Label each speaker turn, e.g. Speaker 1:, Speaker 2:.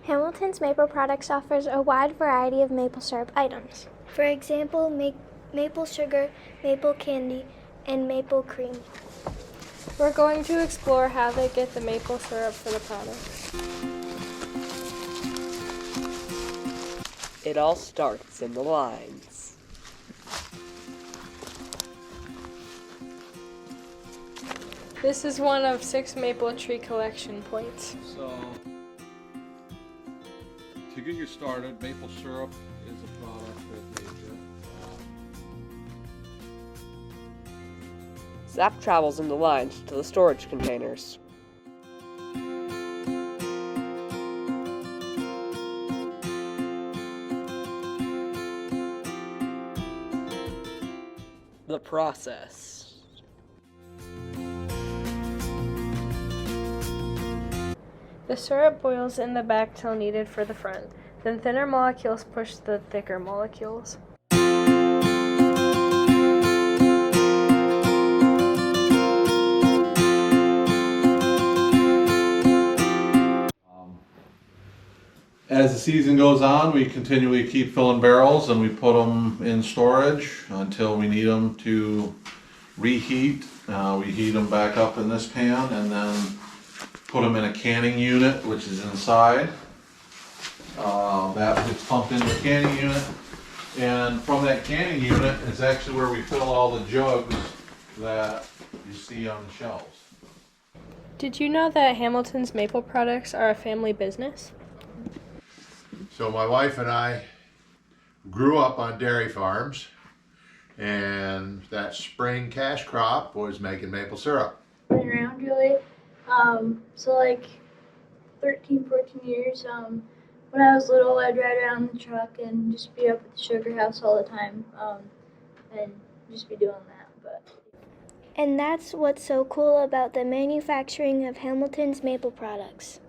Speaker 1: Hamilton's Maple Products offers a wide variety of maple syrup items. For example, maple sugar, maple candy, and maple cream.
Speaker 2: We're going to explore how they get the maple syrup for the products.
Speaker 3: It all starts in the lines.
Speaker 2: This is one of 6 maple tree collection points.
Speaker 4: So, to get you started, maple syrup is a product that nature.
Speaker 3: Sap travels in the lines to the storage containers. The process.
Speaker 2: The syrup boils in the back till needed for the front. Then thinner molecules push the thicker molecules.
Speaker 4: As the season goes on, we continually keep filling barrels and we put them in storage until we need them to reheat. We heat them back up in this pan and then put them in a canning unit, which is inside. That gets pumped into the canning unit, and from that canning unit is actually where we fill all the jugs that you see on the shelves.
Speaker 2: Did you know that Hamilton's Maple Products are a family business?
Speaker 5: So my wife and I grew up on dairy farms, and that spring cash crop was making maple syrup.
Speaker 6: Been around really, so like 13, 14 years. When I was little, I'd ride around in the truck and just be up at the sugar house all the time, and just be doing that.
Speaker 1: And that's what's so cool about the manufacturing of Hamilton's Maple Products.